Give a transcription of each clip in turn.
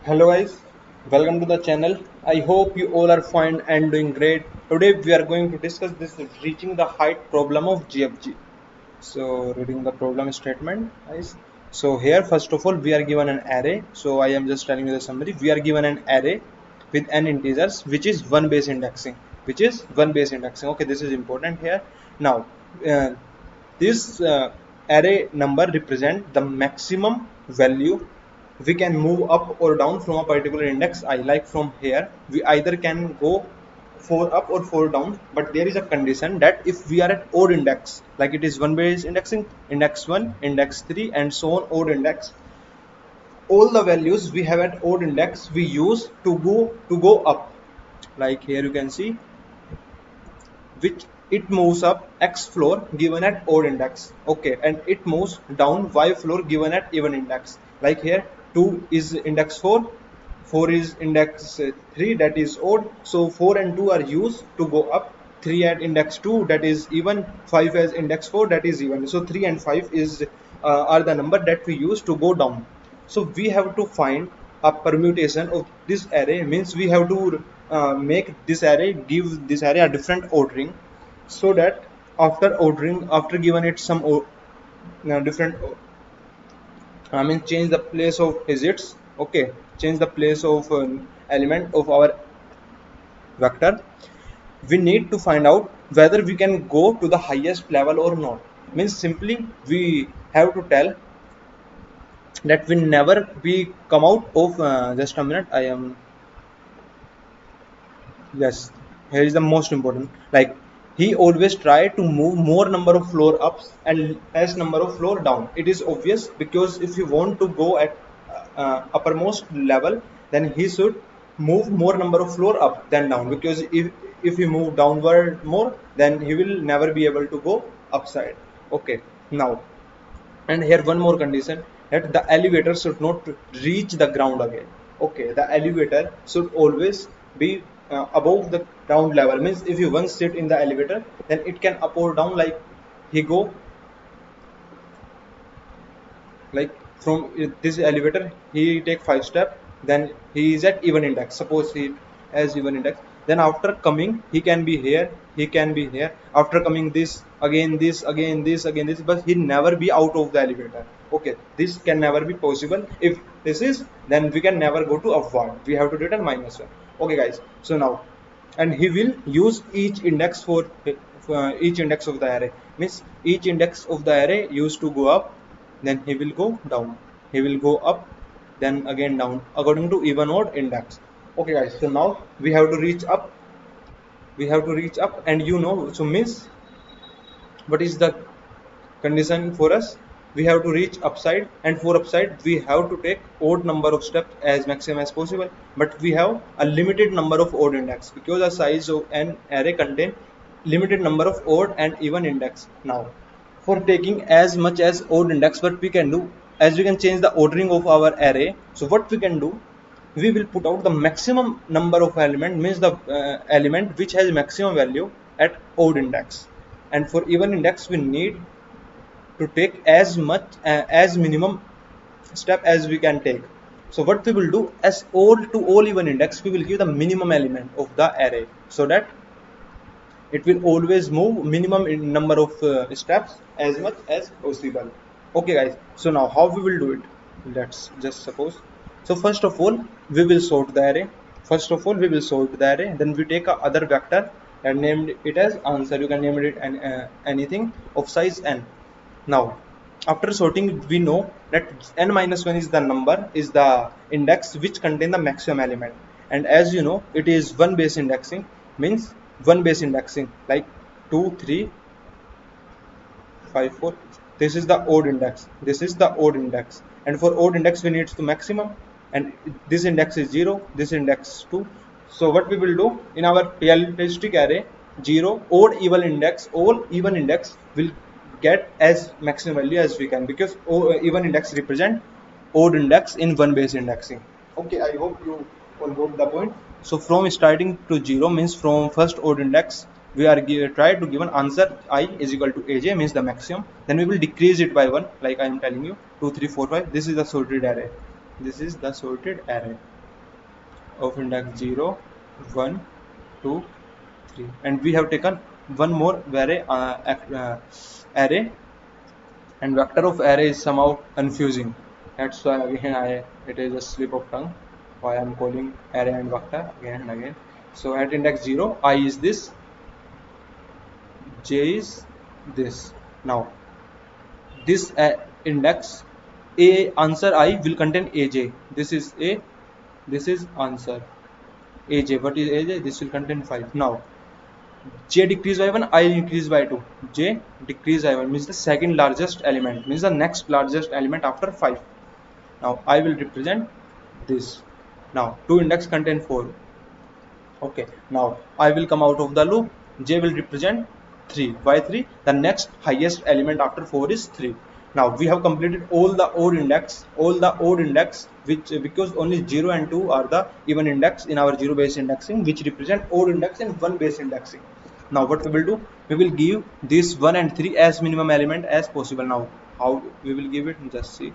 Hello guys, welcome to the channel. I hope you all are fine and doing great. Today we are going to discuss this reaching the height problem of GFG. So reading the problem statement, guys. So here first of all we are given an array. So I am just telling you the summary. We are given an array with n integers which is one base indexing. Okay, this is important here. Now uh, this array number represent the maximum value we can move up or down from a particular index I. Like from here we either can go 4 up or 4 down, but there is a condition that if we are at odd index, like it is one base indexing, index 1, index 3 and so on, odd index, all the values we have at odd index we use to go up. Like here you can see which it moves up x floor given at odd index, okay, and it moves down y floor given at even index. Like here 2 is index 4, 4 is index 3, that is odd, so 4 and 2 are used to go up, 3 at index 2, that is even, 5 as index 4, that is even. So 3 and 5 is are the number that we use to go down. So we have to find a permutation of this array, means we have to make this array, give this array a different ordering, so that after ordering, after given it some different I mean change the place of digits, okay, change the place of element of our vector, we need to find out whether we can go to the highest level or not. Means simply we have to tell that we never we come out of just a minute, I am, yes, here is the most important, like he always try to move more number of floor ups and less number of floor down. It is obvious, because if you want to go at uppermost level, then he should move more number of floor up than down, because if he move downward more, then he will never be able to go upside. Okay, now, and here one more condition, that the elevator should not reach the ground again. Okay, the elevator should always be above the ground level. Means if you once sit in the elevator, then it can up or down, like he go, like from this elevator he take 5 step, then he is at even index, suppose he has even index, then after coming he can be here, he can be here, after coming this again, this again, this again, this, but he never be out of the elevator. Okay, this can never be possible. If this is, then we can never go to upward, we have to return -1. Okay guys, so now, and he will use each index for each index of the array, means each index of the array used to go up, then he will go down, he will go up, then again down, according to even odd index. Okay guys, so now we have to reach up, we have to reach up, and you know, so means what is the condition for us, we have to reach upside, and for upside we have to take odd number of steps as maximum as possible, but we have a limited number of odd index, because the size of an array contain limited number of odd and even index. Now for taking as much as odd index, what we can do, as we can change the ordering of our array, so what we can do, we will put out the maximum number of element, means the element which has maximum value at odd index, and for even index we need to take as much as minimum step as we can take. So what we will do, as all to all even index, we will give the minimum element of the array, so that it will always move minimum in number of steps as much as possible. Okay guys, so now how we will do it, let's just suppose, so first of all we will sort the array, then we take a other vector and named it as answer, you can name it anything of size n. Now after sorting, we know that n-1 is the number, is the index which contain the maximum element, and as you know it is one base indexing, means one base indexing, like 2 3 5 4, this is the odd index, this is the odd index, and for odd index we need the maximum, and this index is 0, this index 2. So what we will do in our realistic array, 0 odd even index, all even index will get as maximum value as we can, because even index represent odd index in one base indexing. Okay, I hope you all got the point. So from starting to 0, means from first odd index, we are try to give an answer I is equal to aj, means the maximum, then we will decrease it by 1, like I am telling you, 2 3 4 5, this is the sorted array. This is the sorted array of index 0, 1, 2, 3, and we have taken one more array, and vector of array is somehow confusing. That's why again it is a slip of tongue why I'm calling array and vector again and again. So at index 0, I is this, j is this. Now this index a answer I will contain aj. This is a, this is answer aj. What is aj? This will contain 5. Now j decrease by 1, I increase by 2. J decrease by 1 means the second largest element, means the next largest element after 5. Now I will represent this. Now 2 index contain 4. Okay, now I will come out of the loop. J will represent 3. Why 3? The next highest element after 4 is 3. Now we have completed all the odd index, which because only 0 and 2 are the even index in our 0 base indexing, which represent odd index in 1 base indexing. Now what we will do? We will give this 1 and 3 as minimum element as possible. Now how we will give it? Just see.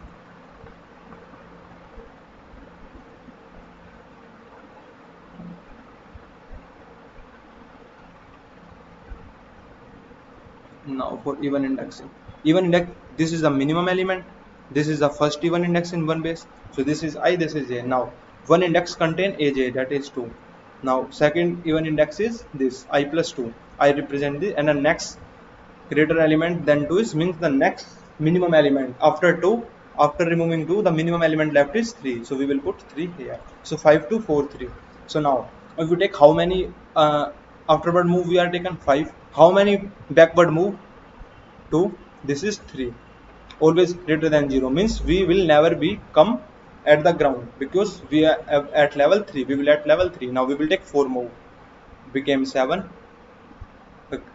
Now for even indexing, this is the minimum element, this is the first even index in one base, so this is I, this is j. Now one index contain aj, that is 2. Now second even index is this I plus 2, I represent this, and the next greater element than 2 is means the next minimum element after 2. After removing 2, the minimum element left is 3, so we will put 3 here. So 5 2 4 3. So now if we take how many afterward move we are taken 5, how many backward move 2, this is 3. Always greater than 0 means we will never be come at the ground because we are at level 3, we will at level 3. Now we will take 4 move, became 7,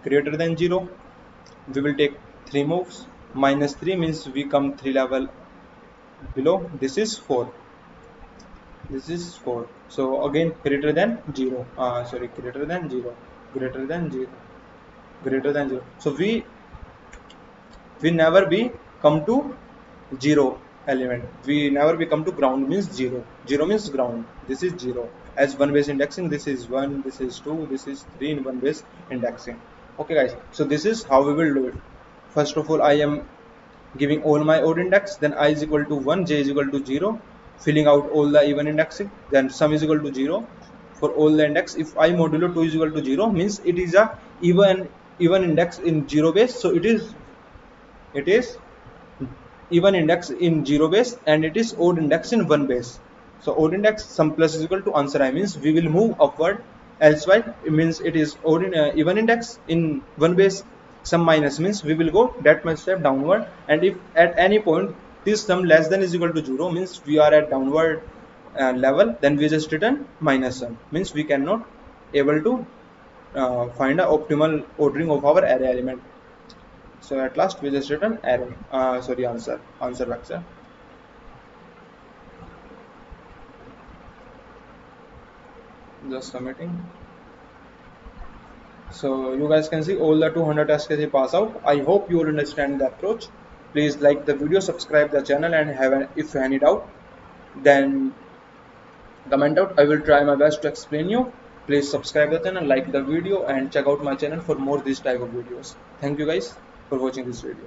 greater than 0. We will take 3 moves, minus 3 means we come 3 level below, this is 4, this is 4. So again greater than 0, greater than 0, greater than 0, greater than 0. So we never be come to 0 element, we never be come to ground means 0. 0 means ground, this is 0. As one base indexing, this is 1, this is 2, this is 3 in one base indexing. Okay guys, so this is how we will do it. First of all, I am giving all my odd index, then I is equal to 1, j is equal to 0, filling out all the even indexing, then sum is equal to 0 for all the index. If I modulo 2 is equal to 0 means it is a even index in 0 base, so it is even index in 0 base, and it is odd index in 1 base. So odd index sum plus is equal to answer I means we will move upward, elsewise it means it is odd even index in 1 base, sum minus means we will go that much step downward, and if at any point this sum less than is equal to 0 means we are at downward level, then we just return minus sum means we cannot able to find a optimal ordering of our array element. So at last we just written array, answer vector. Just submitting. So you guys can see all the 200 tests pass out. I hope you will understand the approach. Please like the video, subscribe the channel, and if any doubt, then comment out. I will try my best to explain you. Please subscribe the channel, like the video, and check out my channel for more this type of videos. Thank you guys for watching this video.